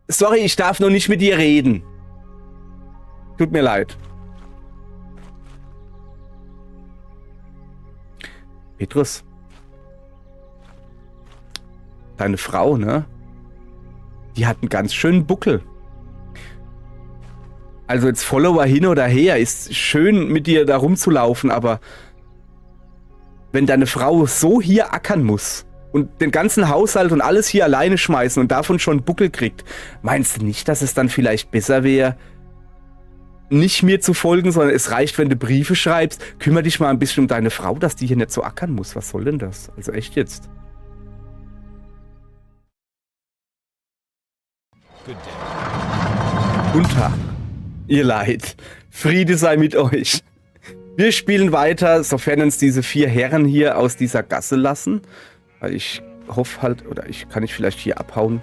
Sorry, ich darf noch nicht mit dir reden. Tut mir leid. Petrus. Deine Frau, ne? Die hat einen ganz schönen Buckel. Also jetzt Follower hin oder her, ist schön mit dir da rumzulaufen, aber wenn deine Frau so hier ackern muss und den ganzen Haushalt und alles hier alleine schmeißen und davon schon Buckel kriegt, meinst du nicht, dass es dann vielleicht besser wäre, nicht mir zu folgen, sondern es reicht, wenn du Briefe schreibst? Kümmere dich mal ein bisschen um deine Frau, dass die hier nicht so ackern muss. Was soll denn das? Also echt jetzt. Guten Tag, ihr Leid. Friede sei mit euch. Wir spielen weiter, sofern uns diese 4 Herren hier aus dieser Gasse lassen. Weil ich hoffe halt, oder kann ich vielleicht hier abhauen.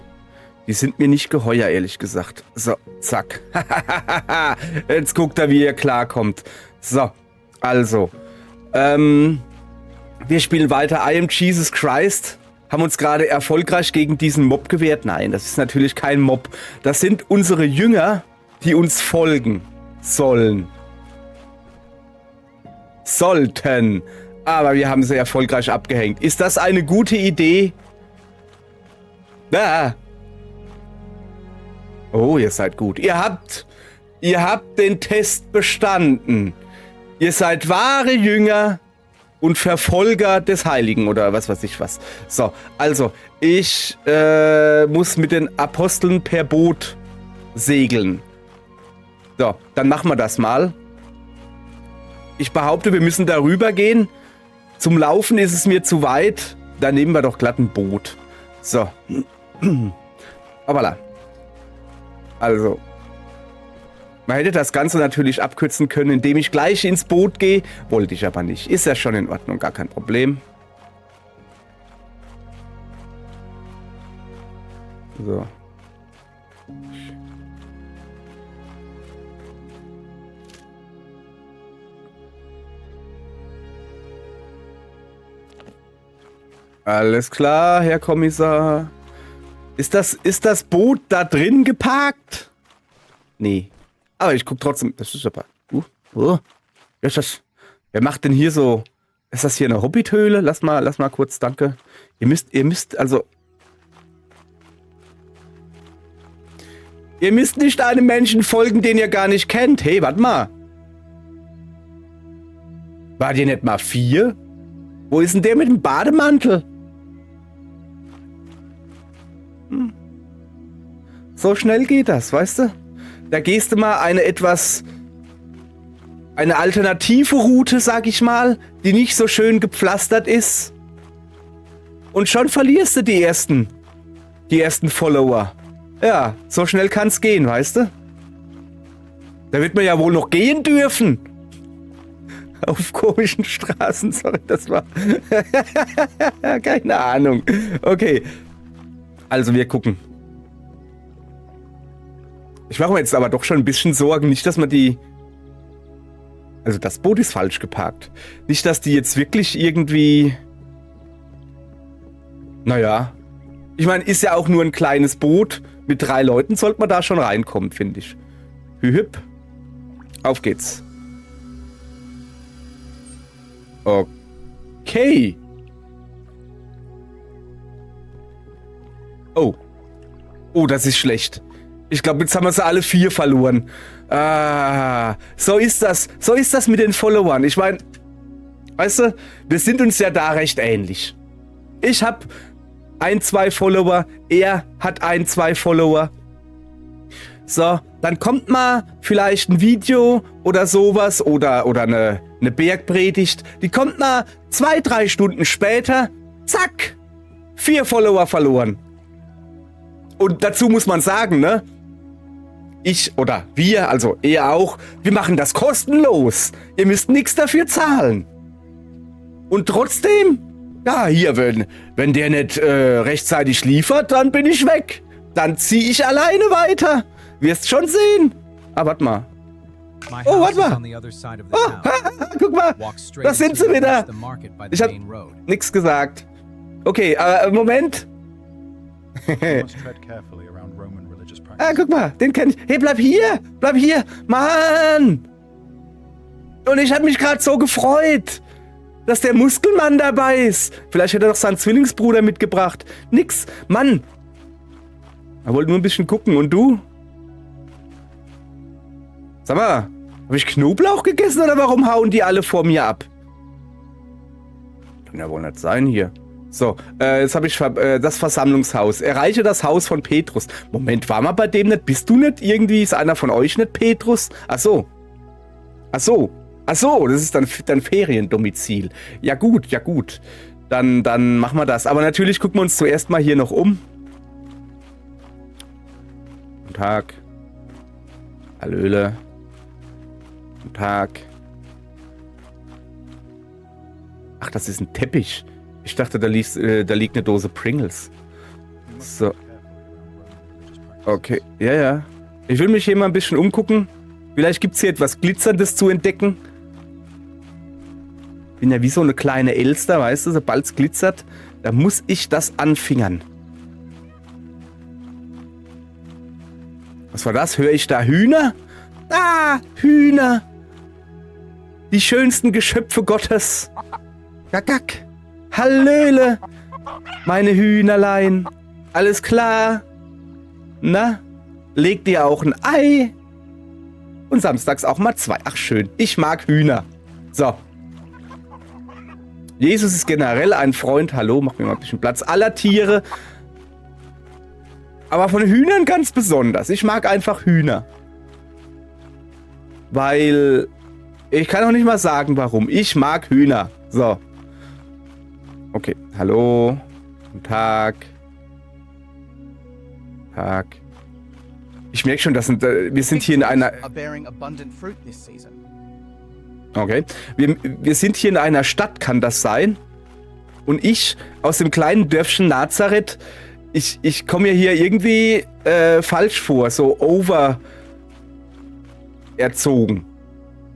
Die sind mir nicht geheuer, ehrlich gesagt. So, zack. Jetzt guckt er, wie er klarkommt. So, also. Wir spielen weiter. I am Jesus Christ. Haben uns gerade erfolgreich gegen diesen Mob gewehrt. Nein, das ist natürlich kein Mob. Das sind unsere Jünger, die uns folgen sollen. Sollten. Aber wir haben sie erfolgreich abgehängt. Ist das eine gute Idee? Ah. Oh, ihr seid gut. Ihr habt den Test bestanden. Ihr seid wahre Jünger und Verfolger des Heiligen oder was weiß ich was. So, also, ich muss mit den Aposteln per Boot segeln. So, dann machen wir das mal. Ich behaupte, wir müssen darüber gehen. Zum Laufen ist es mir zu weit. Da nehmen wir doch glatt ein Boot. So. Voilà. Also. Man hätte das Ganze natürlich abkürzen können, indem ich gleich ins Boot gehe. Wollte ich aber nicht. Ist ja schon in Ordnung, gar kein Problem. So. Alles klar, Herr Kommissar. Ist das Boot da drin geparkt? Nee. Aber ich guck trotzdem. Das ist aber. Ist das, wer macht denn hier so? Ist das hier eine Hobbithöhle? Lass mal kurz, danke. Ihr müsst also. Ihr müsst nicht einem Menschen folgen, den ihr gar nicht kennt. Hey, warte mal. Wart ihr nicht mal 4? Wo ist denn der mit dem Bademantel? So schnell geht das, weißt du? Da gehst du mal eine alternative Route, sag ich mal, die nicht so schön gepflastert ist. Und schon verlierst du die ersten Follower. Ja, so schnell kann's gehen, weißt du? Da wird man ja wohl noch gehen dürfen. Auf komischen Straßen, sorry, das war... Keine Ahnung. Okay. Also wir gucken. Ich mache mir jetzt aber doch schon ein bisschen Sorgen. Nicht, dass man die... Also das Boot ist falsch geparkt. Nicht, dass die jetzt wirklich irgendwie... Naja. Ich meine, ist ja auch nur ein kleines Boot. Mit 3 Leuten sollte man da schon reinkommen, finde ich. Hühüpp. Auf geht's. Okay. Oh. Oh, das ist schlecht. Ich glaube, jetzt haben wir sie alle 4 verloren. Ah, so ist das. So ist das mit den Followern. Ich meine, weißt du, wir sind uns ja da recht ähnlich. Ich habe 1, 2 Follower. Er hat 1, 2 Follower. So, dann kommt mal vielleicht ein Video oder sowas oder eine Bergpredigt. Die kommt mal 2, 3 Stunden später. Zack. 4 Follower verloren. Und dazu muss man sagen, ne? Ich oder wir, also er auch, wir machen das kostenlos. Ihr müsst nichts dafür zahlen. Und trotzdem, ja, hier, wenn der nicht rechtzeitig liefert, dann bin ich weg. Dann ziehe ich alleine weiter. Wirst schon sehen. Ah, warte mal. Oh, warte mal. Oh, guck mal. Da sind sie wieder. Ich hab nichts gesagt. Okay, Moment. Ah, guck mal, den kenn ich. Hey, bleib hier! Bleib hier! Mann! Und ich hab mich gerade so gefreut, dass der Muskelmann dabei ist. Vielleicht hätte er doch seinen Zwillingsbruder mitgebracht. Nix. Mann! Er wollte nur ein bisschen gucken. Und du? Sag mal, habe ich Knoblauch gegessen oder warum hauen die alle vor mir ab? Kann ja wohl nicht sein hier. So, jetzt habe ich das Versammlungshaus. Erreiche das Haus von Petrus. Moment, war mal bei dem nicht? Bist du nicht irgendwie? Ist einer von euch nicht Petrus? Ach so. Ach so. Ach so, das ist dann Feriendomizil. Ja gut, ja gut. Dann machen wir das. Aber natürlich gucken wir uns zuerst mal hier noch um. Guten Tag. Hallöle. Guten Tag. Ach, das ist ein Teppich. Ich dachte, da liegt eine Dose Pringles. So. Okay, ja, ja. Ich will mich hier mal ein bisschen umgucken. Vielleicht gibt es hier etwas Glitzerndes zu entdecken. Bin ja wie so eine kleine Elster, weißt du, sobald es glitzert, da muss ich das anfingern. Was war das? Höre ich da Hühner? Ah, Hühner. Die schönsten Geschöpfe Gottes. Gagack. Hallöle. Meine Hühnerlein. Alles klar? Na? Legt ihr auch ein Ei? Und samstags auch mal 2. Ach schön. Ich mag Hühner. So. Jesus ist generell ein Freund, hallo, mach mir mal ein bisschen Platz, aller Tiere. Aber von Hühnern ganz besonders. Ich mag einfach Hühner. Weil, ich kann auch nicht mal sagen, warum. Ich mag Hühner. So. Okay, hallo. Guten Tag. Tag. Ich merke schon, wir sind hier in einer... Okay. Wir sind hier in einer Stadt, kann das sein? Und ich aus dem kleinen Dörfchen Nazareth, ich komme mir hier irgendwie falsch vor, so erzogen.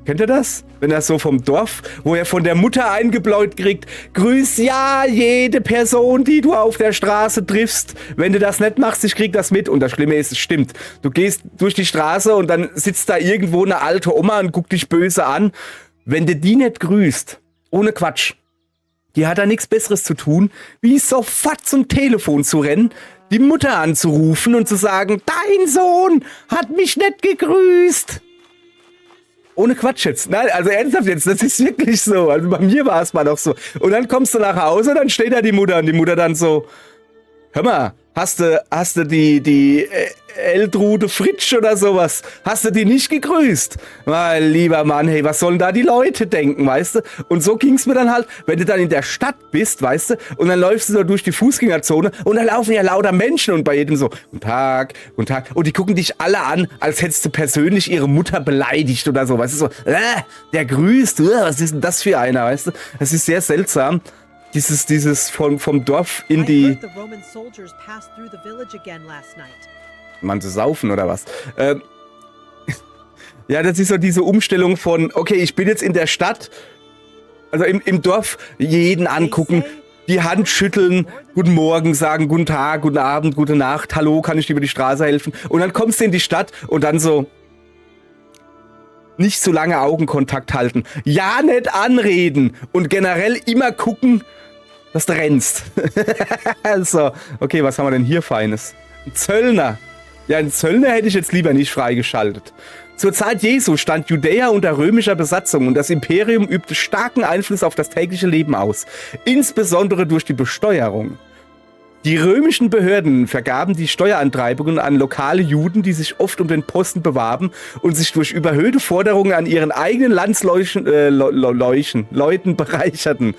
Kennt ihr das? Wenn er so vom Dorf, wo er von der Mutter eingebläut kriegt, grüß ja jede Person, die du auf der Straße triffst. Wenn du das nicht machst, ich krieg das mit. Und das Schlimme ist, es stimmt. Du gehst durch die Straße und dann sitzt da irgendwo eine alte Oma und guckt dich böse an. Wenn du die nicht grüßt, ohne Quatsch, die hat da nichts Besseres zu tun, wie sofort zum Telefon zu rennen, die Mutter anzurufen und zu sagen, dein Sohn hat mich nicht gegrüßt. Ohne Quatsch jetzt. Nein, also ernsthaft jetzt, das ist wirklich so. Also bei mir war es mal noch so. Und dann kommst du nach Hause, dann steht da die Mutter und die Mutter dann so, hör mal, hast du die Eltrude Fritsch oder sowas, hast du die nicht gegrüßt? Mein lieber Mann, hey, was sollen da die Leute denken, weißt du? Und so ging's mir dann halt, wenn du dann in der Stadt bist, weißt du, und dann läufst du da durch die Fußgängerzone und da laufen ja lauter Menschen und bei jedem so, guten Tag, guten Tag. Und die gucken dich alle an, als hättest du persönlich ihre Mutter beleidigt oder so, weißt du, so, der grüßt, was ist denn das für einer, weißt du? Das ist sehr seltsam. Dieses vom Dorf in die... Man zu saufen oder was? Ja, das ist so diese Umstellung von, okay, ich bin jetzt in der Stadt, also im Dorf, jeden angucken, die Hand schütteln, guten Morgen sagen, guten Tag, guten Abend, gute Nacht, hallo, kann ich dir über die Straße helfen? Und dann kommst du in die Stadt und dann so, nicht so lange Augenkontakt halten, ja nicht anreden und generell immer gucken, dass du rennst. So, okay, was haben wir denn hier Feines? Ein Zöllner. Ja, einen Zöllner hätte ich jetzt lieber nicht freigeschaltet. Zur Zeit Jesu stand Judäa unter römischer Besatzung und das Imperium übte starken Einfluss auf das tägliche Leben aus, insbesondere durch die Besteuerung. Die römischen Behörden vergaben die Steuerantreibungen an lokale Juden, die sich oft um den Posten bewarben und sich durch überhöhte Forderungen an ihren eigenen Landsleuten bereicherten.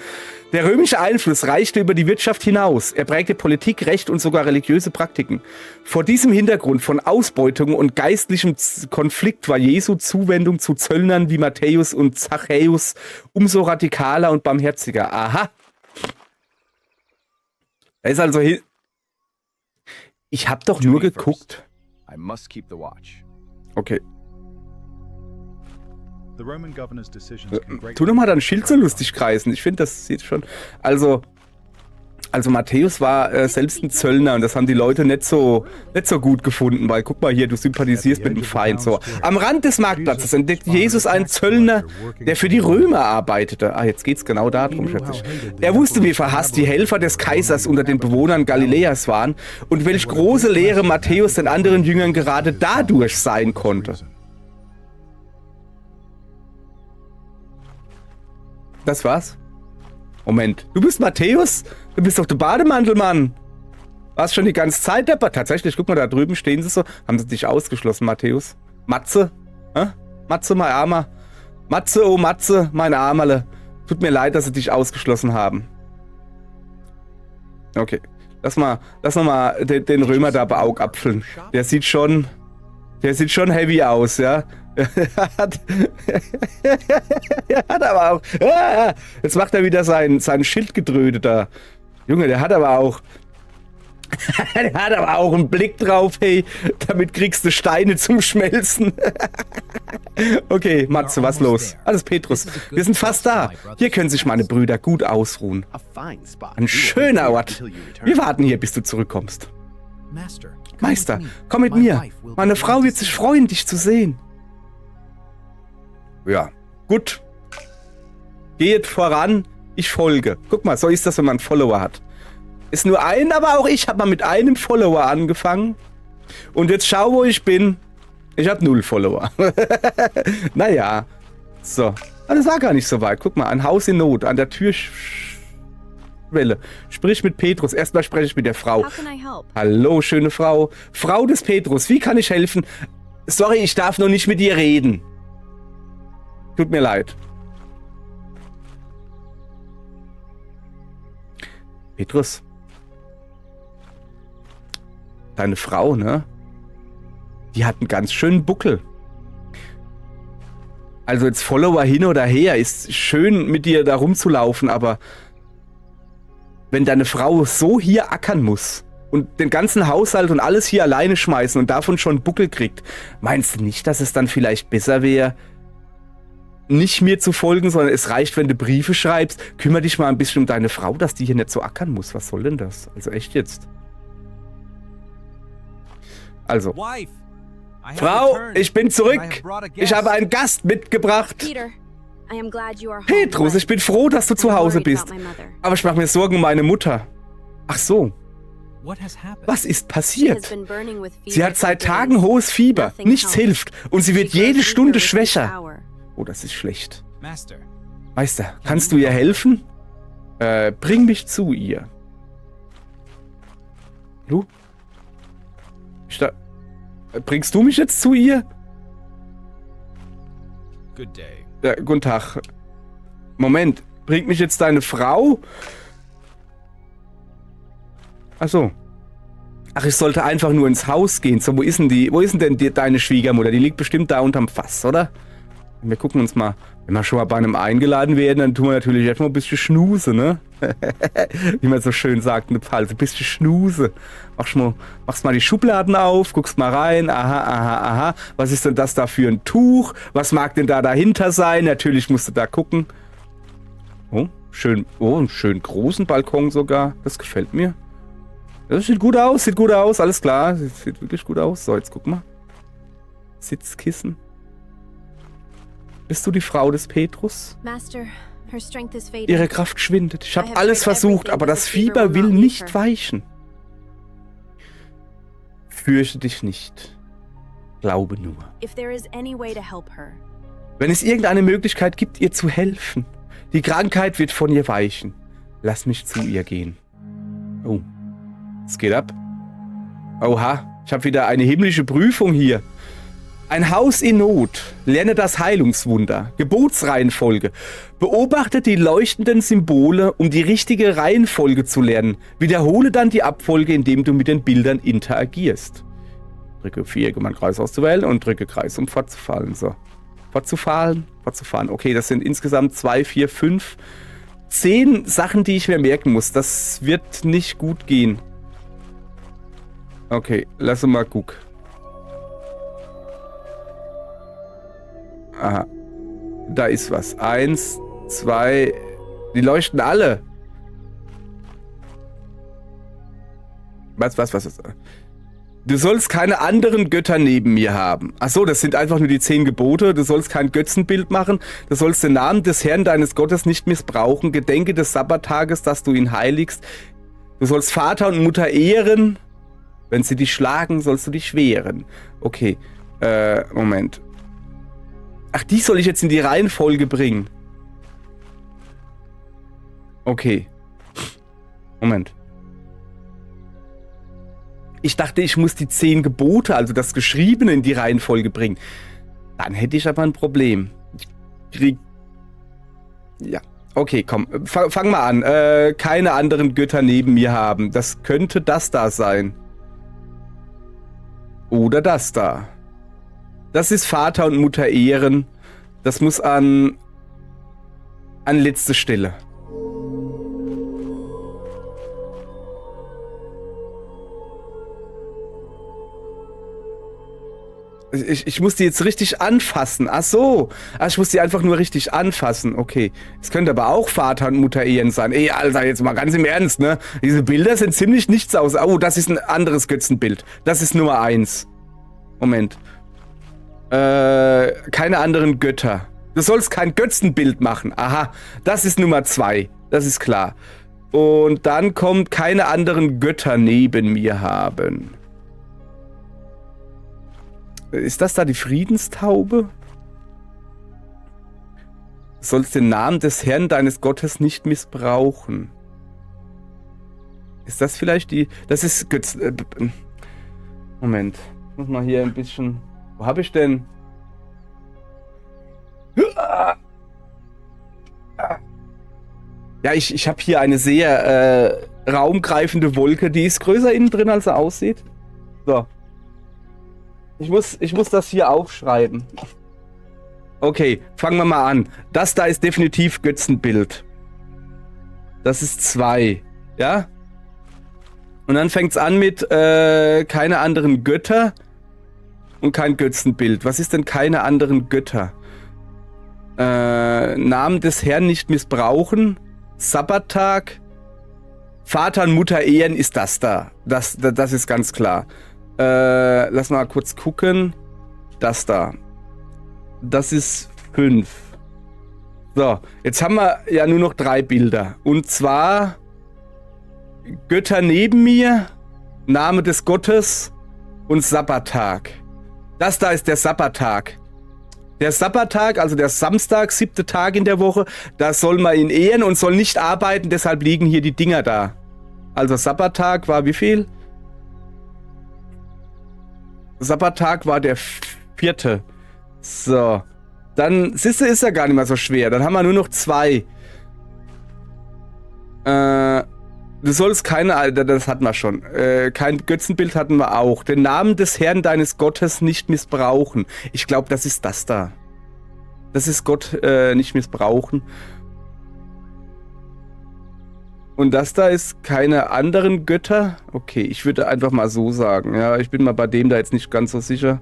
Der römische Einfluss reichte über die Wirtschaft hinaus. Er prägte Politik, Recht und sogar religiöse Praktiken. Vor diesem Hintergrund von Ausbeutung und geistlichem Konflikt war Jesu Zuwendung zu Zöllnern wie Matthäus und Zachäus umso radikaler und barmherziger. Aha. Er ist also ich hab doch nur geguckt. Okay. Tu doch mal dein Schild so lustig kreisen. Ich finde, das sieht schon... Also, Also Matthäus war selbst ein Zöllner und das haben die Leute nicht so gut gefunden, weil guck mal hier, du sympathisierst mit dem Feind. So. Am Rand des Marktplatzes entdeckt Jesus einen Zöllner, der für die Römer arbeitete. Ah, jetzt geht's genau darum, schätze ich. Er wusste, wie verhasst die Helfer des Kaisers unter den Bewohnern Galiläas waren und welch große Lehre Matthäus den anderen Jüngern gerade dadurch sein konnte. Das war's? Moment, du bist Matthäus? Du bist doch der Bademantelmann. Warst schon die ganze Zeit dabei? Tatsächlich, guck mal, da drüben stehen sie so. Haben sie dich ausgeschlossen, Matthäus? Matze? Matze, mein Armer. Matze, oh Matze, mein Armerle. Tut mir leid, dass sie dich ausgeschlossen haben. Okay, lass mal den Römer da beaugapfeln. Der sieht schon heavy aus, ja. Er hat aber auch... Jetzt macht er wieder sein Schildgedröhne da. Junge, der hat aber auch einen Blick drauf, hey. Damit kriegst du Steine zum Schmelzen. Okay, Matze, was los? Alles Petrus. Wir sind fast da. Hier können sich meine Brüder gut ausruhen. Ein schöner Ort. Wir warten hier, bis du zurückkommst. Meister, komm mit mir. Meine Frau wird sich freuen, dich zu sehen. Ja, gut. Geht voran, ich folge. Guck mal, so ist das, wenn man einen Follower hat. Ist nur ein, aber auch ich habe mal mit einem Follower angefangen. Und jetzt schau, wo ich bin. Ich habe 0 Follower. Naja, so. Aber das war gar nicht so weit. Guck mal, ein Haus in Not, an der Türschwelle. Sprich mit Petrus. Erstmal spreche ich mit der Frau. Hallo, schöne Frau. Frau des Petrus, wie kann ich helfen? Sorry, ich darf noch nicht mit dir reden. Tut mir leid. Petrus. Deine Frau, ne? Die hat einen ganz schönen Buckel. Also jetzt Follower hin oder her, ist schön mit dir da rumzulaufen, aber wenn deine Frau so hier ackern muss und den ganzen Haushalt und alles hier alleine schmeißen und davon schon Buckel kriegt, meinst du nicht, dass es dann vielleicht besser wäre, nicht mir zu folgen, sondern es reicht, wenn du Briefe schreibst. Kümmere dich mal ein bisschen um deine Frau, dass die hier nicht so ackern muss. Was soll denn das? Also echt jetzt. Also. Frau, ich bin zurück. Ich habe einen Gast mitgebracht. Petrus, ich bin froh, dass du zu Hause bist. Aber ich mache mir Sorgen um meine Mutter. Ach so. Was ist passiert? Sie hat seit Tagen hohes Fieber. Nichts hilft. Und sie wird jede Stunde schwächer. Oh, das ist schlecht. Meister, kannst du ihr helfen? Bring mich zu ihr. Du? Bringst du mich jetzt zu ihr? Guten Tag. Moment, bringt mich jetzt deine Frau? Ach so. Ach, ich sollte einfach nur ins Haus gehen. So, wo ist denn deine Schwiegermutter? Die liegt bestimmt da unterm Fass, oder? Wir gucken uns mal, wenn wir schon mal bei einem eingeladen werden, dann tun wir natürlich erstmal ein bisschen Schnuse, ne? Wie man so schön sagt in der Pfalz, ein bisschen Schnuse. Machst mal die Schubladen auf, guckst mal rein, aha. Was ist denn das da für ein Tuch? Was mag denn da dahinter sein? Natürlich musst du da gucken. Oh, einen schön großen Balkon sogar. Das gefällt mir. Das sieht gut aus, alles klar. Sieht wirklich gut aus. So, jetzt guck mal. Sitzkissen. Bist du die Frau des Petrus? Ihre Kraft schwindet. Ich habe alles versucht, aber das Fieber will nicht weichen. Fürchte dich nicht. Glaube nur. Wenn es irgendeine Möglichkeit gibt, ihr zu helfen, die Krankheit wird von ihr weichen. Lass mich zu ihr gehen. Oh, es geht ab. Oha, ich habe wieder eine himmlische Prüfung hier. Ein Haus in Not. Lerne das Heilungswunder. Gebotsreihenfolge. Beobachte die leuchtenden Symbole, um die richtige Reihenfolge zu lernen. Wiederhole dann die Abfolge, indem du mit den Bildern interagierst. Drücke Viereck, um einen Kreis auszuwählen und drücke Kreis, um fortzufahren. So. Fortzufahren. Okay, das sind insgesamt 2, 4, 5, 10 Sachen, die ich mir merken muss. Das wird nicht gut gehen. Okay, lass uns mal gucken. Aha. Da ist was. 1, 2. Die leuchten alle. Was? Du sollst keine anderen Götter neben mir haben. Achso, das sind einfach nur die 10 Gebote. Du sollst kein Götzenbild machen. Du sollst den Namen des Herrn deines Gottes nicht missbrauchen. Gedenke des Sabbattages, dass du ihn heiligst. Du sollst Vater und Mutter ehren. Wenn sie dich schlagen, sollst du dich wehren. Okay, Moment. Ach, die soll ich jetzt in die Reihenfolge bringen. Okay. Moment. Ich dachte, ich muss die 10 Gebote, also das Geschriebene, in die Reihenfolge bringen. Dann hätte ich aber ein Problem. Ja, okay, komm. Fang mal an. Keine anderen Götter neben mir haben. Das könnte das da sein. Oder das da. Das ist Vater und Mutter ehren. Das muss an letzte Stelle. Ich muss die jetzt richtig anfassen. Ach so. Ach, ich muss die einfach nur richtig anfassen. Okay. Es könnte aber auch Vater und Mutter ehren sein. Ey, Alter, jetzt mal ganz im Ernst, ne? Diese Bilder sind ziemlich nichts aus. Oh, das ist ein anderes Götzenbild. Das ist Nummer 1. Moment. Keine anderen Götter. Du sollst kein Götzenbild machen. Aha. Das ist Nummer 2. Das ist klar. Und dann kommt keine anderen Götter neben mir haben. Ist das da die Friedenstaube? Du sollst den Namen des Herrn deines Gottes nicht missbrauchen. Ist das vielleicht die... Das ist... Moment. Ich muss mal hier ein bisschen... Wo habe ich denn... Ja, ich habe hier eine sehr raumgreifende Wolke. Die ist größer innen drin, als sie aussieht. So. Ich muss das hier aufschreiben. Okay, fangen wir mal an. Das da ist definitiv Götzenbild. Das ist 2. Ja? Und dann fängt es an mit keine anderen Götter und kein Götzenbild. Was ist denn keine anderen Götter? Namen des Herrn nicht missbrauchen. Sabbattag. Vater und Mutter ehren ist das da. Das ist ganz klar. Lass mal kurz gucken. Das da. Das ist 5. So, jetzt haben wir ja nur noch 3 Bilder. Und zwar Götter neben mir, Name des Gottes und Sabbattag. Das da ist der Sabbattag. Der Sabbattag, also der Samstag, 7. Tag in der Woche, da soll man ihn ehren und soll nicht arbeiten, deshalb liegen hier die Dinger da. Also Sabbattag war wie viel? Sabbattag war der 4. So. Dann, siehste, ist ja gar nicht mehr so schwer. Dann haben wir nur noch 2. Du sollst keine, das hatten wir schon. Kein Götzenbild hatten wir auch. Den Namen des Herrn deines Gottes nicht missbrauchen. Ich glaube, das ist das da. Das ist Gott nicht missbrauchen. Und das da ist keine anderen Götter? Okay, ich würde einfach mal so sagen. Ja, ich bin mal bei dem da jetzt nicht ganz so sicher.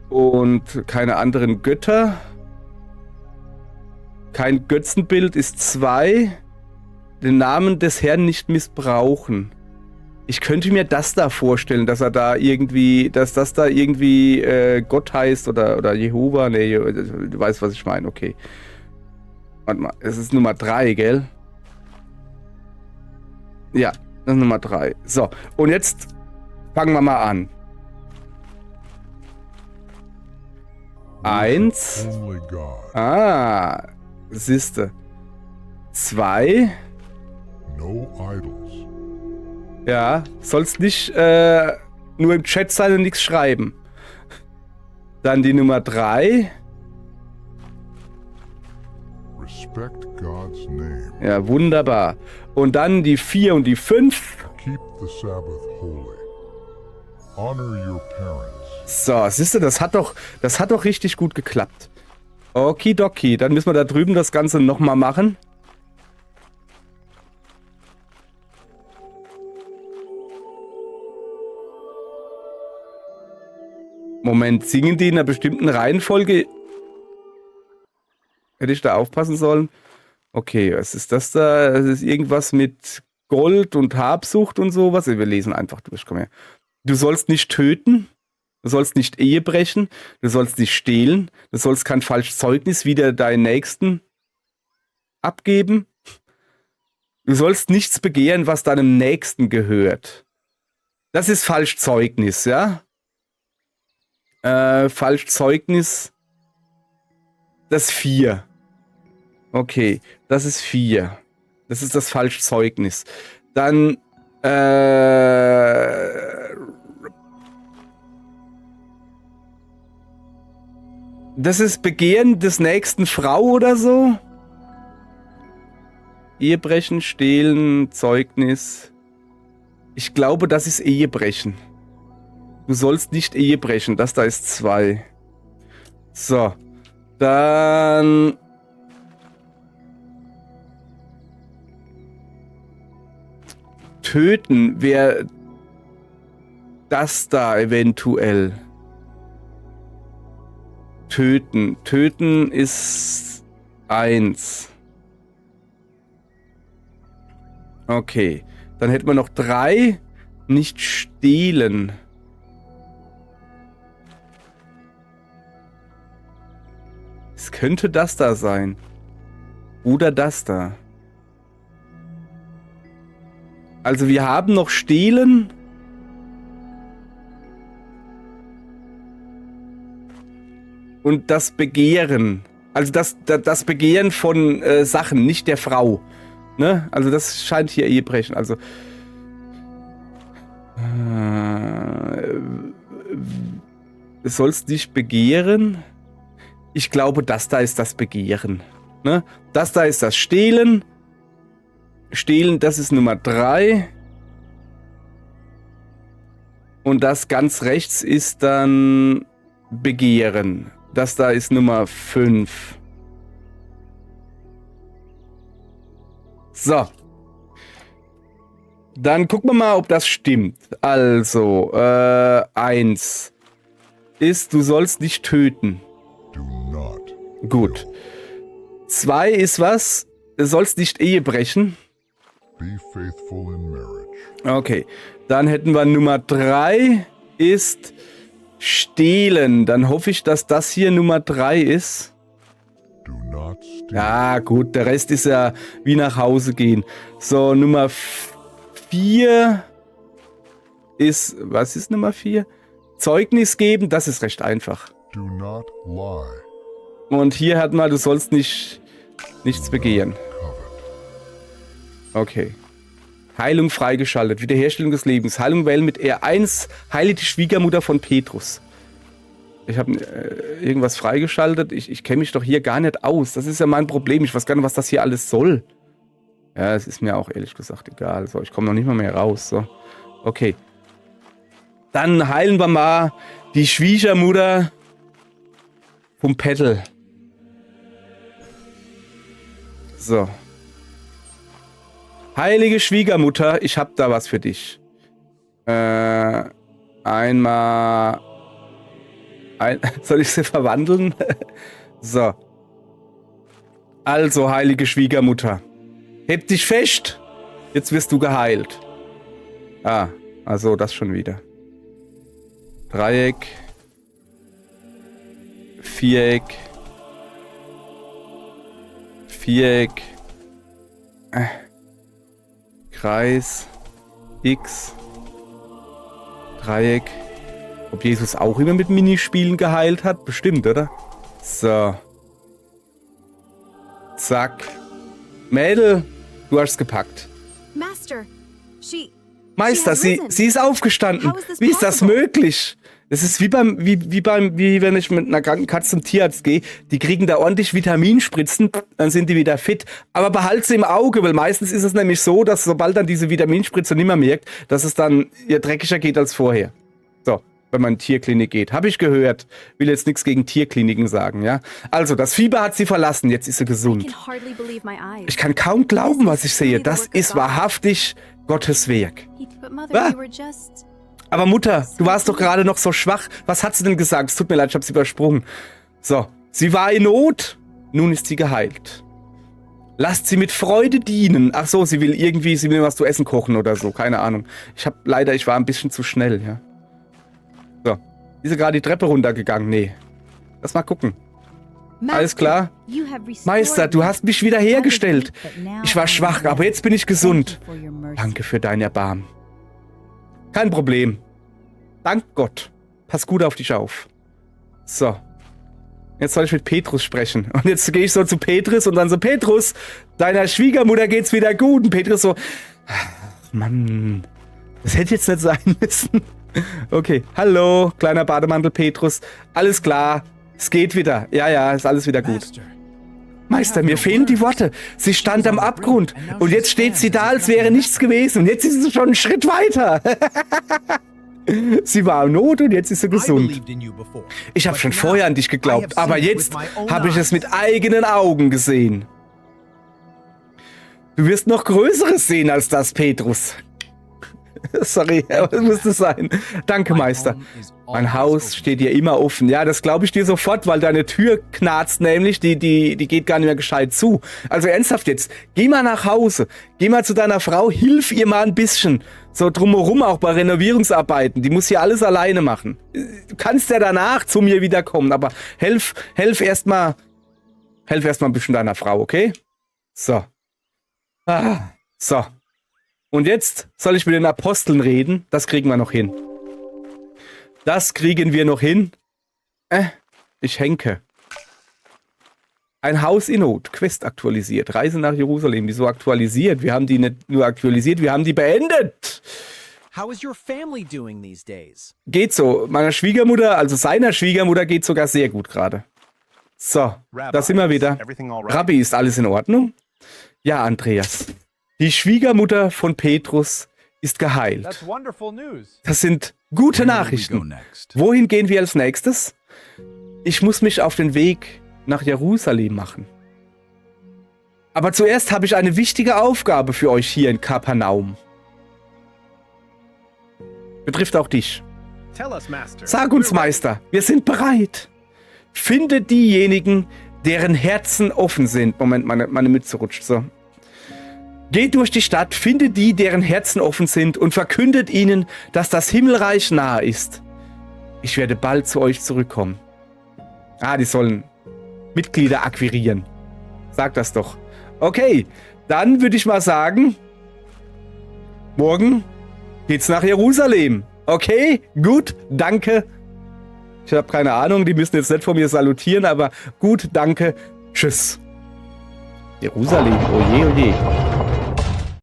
Und keine anderen Götter. Kein Götzenbild ist 2. Den Namen des Herrn nicht missbrauchen. Ich könnte mir das da vorstellen, dass er da irgendwie, dass das da irgendwie Gott heißt oder Jehova. Nee, du weißt, was ich meine. Okay. Warte mal, es ist Nummer 3, gell? Ja, das ist Nummer 3. So, und jetzt fangen wir mal an. 1. Ah, siehste. 2. Ja, sollst nicht nur im Chat sein und nichts schreiben. Dann die Nummer 3. Respect God's name. Ja, wunderbar. Und dann die 4 und die 5. Keep the Sabbath holy. Honor your parents. So, siehst du, das hat doch richtig gut geklappt. Okidoki, dann müssen wir da drüben das Ganze nochmal machen. Moment, singen die in einer bestimmten Reihenfolge? Hätte ich da aufpassen sollen? Okay, was ist das da? Das ist irgendwas mit Gold und Habsucht und sowas. Wir lesen einfach durch, komm her. Du sollst nicht töten, du sollst nicht Ehe brechen, du sollst nicht stehlen, du sollst kein falsches Zeugnis wider deinen Nächsten abgeben. Du sollst nichts begehren, was deinem Nächsten gehört. Das ist Falschzeugnis, ja? Falschzeugnis, das 4. Okay, das ist 4. Das ist das Falschzeugnis. Dann, das ist Begehren des nächsten Frau oder so? Ehebrechen, Stehlen, Zeugnis. Ich glaube, das ist Ehebrechen. Du sollst nicht Ehe brechen. Das da ist 2. So. Dann... Töten wäre das da eventuell. Töten. Töten ist 1. Okay. Dann hätten wir noch 3. Nicht stehlen. Es könnte das da sein. Oder das da. Also wir haben noch stehlen. Und das Begehren. Also das Begehren von Sachen, nicht der Frau. Ne? Also das scheint hier Ehebrechen. Also du sollst nicht begehren. Ich glaube, das da ist das Begehren. Ne? Das da ist das Stehlen. Stehlen, das ist Nummer 3. Und das ganz rechts ist dann Begehren. Das da ist Nummer 5. So. Dann gucken wir mal, ob das stimmt. Also, 1 ist, du sollst nicht töten. Gut. 2 ist was? Du sollst nicht Ehe brechen. Okay. Dann hätten wir Nummer 3 ist stehlen. Dann hoffe ich, dass das hier Nummer 3 ist. Ja, gut. Der Rest ist ja wie nach Hause gehen. So, Nummer 4 ist... Was ist Nummer 4? Zeugnis geben. Das ist recht einfach. Und hier hat man, du sollst nichts begehen. Okay. Heilung freigeschaltet. Wiederherstellung des Lebens. Heilung wählen mit R1. Heile die Schwiegermutter von Petrus. Ich habe irgendwas freigeschaltet. Ich kenne mich doch hier gar nicht aus. Das ist ja mein Problem. Ich weiß gar nicht, was das hier alles soll. Ja, es ist mir auch ehrlich gesagt egal. So, ich komme noch nicht mal mehr raus. So. Okay. Dann heilen wir mal die Schwiegermutter vom Pettel. So. Heilige Schwiegermutter, ich hab da was für dich. Soll ich sie verwandeln? So. Also, heilige Schwiegermutter. Heb dich fest. Jetzt wirst du geheilt. Ah, also das schon wieder. Dreieck. Viereck. Viereck. Kreis. X. Dreieck. Ob Jesus auch immer mit Minispielen geheilt hat? Bestimmt, oder? So. Zack. Mädel, du hast es gepackt. Meister, sie ist aufgestanden. Wie ist das möglich? Das ist wie wenn ich mit einer kranken Katze zum Tierarzt gehe. Die kriegen da ordentlich Vitaminspritzen, dann sind die wieder fit. Aber behalte sie im Auge, weil meistens ist es nämlich so, dass sobald dann diese Vitaminspritze nicht mehr merkt, dass es dann ihr dreckiger geht als vorher. So, wenn man in die Tierklinik geht. Habe ich gehört. Will jetzt nichts gegen Tierkliniken sagen, ja. Also, das Fieber hat sie verlassen. Jetzt ist sie gesund. Ich kann kaum glauben, was ich sehe. Das ist wahrhaftig Gottes Werk. Ah. Aber Mutter, du warst doch gerade noch so schwach. Was hat sie denn gesagt? Es tut mir leid, ich habe sie übersprungen. So, sie war in Not. Nun ist sie geheilt. Lasst sie mit Freude dienen. Ach so, sie will was zu essen kochen oder so. Keine Ahnung. Ich war ein bisschen zu schnell, ja. So. Ist sie gerade die Treppe runtergegangen? Nee. Lass mal gucken. Alles klar? Meister, du hast mich wieder hergestellt. Ich war schwach, aber jetzt bin ich gesund. Danke für dein Erbarmen. Kein Problem. Dank Gott. Pass gut auf dich auf. So. Jetzt soll ich mit Petrus sprechen. Und jetzt gehe ich so zu Petrus und dann so, Petrus, deiner Schwiegermutter geht's wieder gut. Und Petrus so, ach, Mann, das hätte jetzt nicht sein müssen. Okay, hallo, kleiner Bademantel Petrus. Alles klar, es geht wieder. Ja, ist alles wieder gut. Meister, mir fehlen die Worte. Sie stand am Abgrund. Und jetzt steht sie da, als wäre nichts gewesen. Und jetzt ist sie schon einen Schritt weiter. Sie war in Not und jetzt ist sie gesund. Ich habe schon vorher an dich geglaubt, aber jetzt habe ich es mit eigenen Augen gesehen. Du wirst noch Größeres sehen als das, Petrus. Sorry, aber es musste sein. Danke, Meister. Mein Haus steht dir immer offen. Ja, das glaube ich dir sofort, weil deine Tür knarzt nämlich, die geht gar nicht mehr gescheit zu. Also ernsthaft jetzt, geh mal nach Hause, geh mal zu deiner Frau, hilf ihr mal ein bisschen. So drumherum auch bei Renovierungsarbeiten, die muss hier alles alleine machen. Du kannst ja danach zu mir wiederkommen, aber helf erstmal ein bisschen deiner Frau, okay? So. So. Und jetzt soll ich mit den Aposteln reden. Das kriegen wir noch hin. Das kriegen wir noch hin. Ich henke. Ein Haus in Not. Quest aktualisiert. Reise nach Jerusalem. Wieso aktualisiert? Wir haben die nicht nur aktualisiert, wir haben die beendet. How is your family doing these days? Geht so. Meiner Schwiegermutter, also seiner Schwiegermutter, geht sogar sehr gut gerade. So, da sind wir wieder. Rabbi, ist alles in Ordnung? Ja, Andreas. Die Schwiegermutter von Petrus ist geheilt. Das sind gute Nachrichten. Wohin gehen wir als nächstes? Ich muss mich auf den Weg nach Jerusalem machen. Aber zuerst habe ich eine wichtige Aufgabe für euch hier in Kapernaum. Betrifft auch dich. Sag uns, Meister, wir sind bereit. Finde diejenigen, deren Herzen offen sind. Moment, meine Mütze rutscht so. Geht durch die Stadt, findet die, deren Herzen offen sind und verkündet ihnen, dass das Himmelreich nahe ist. Ich werde bald zu euch zurückkommen. Die sollen Mitglieder akquirieren. Sag das doch. Okay, dann würde ich mal sagen, morgen geht's nach Jerusalem. Okay, gut, danke. Ich habe keine Ahnung, die müssen jetzt nicht von mir salutieren, aber gut, danke, tschüss. Jerusalem, oje, oje.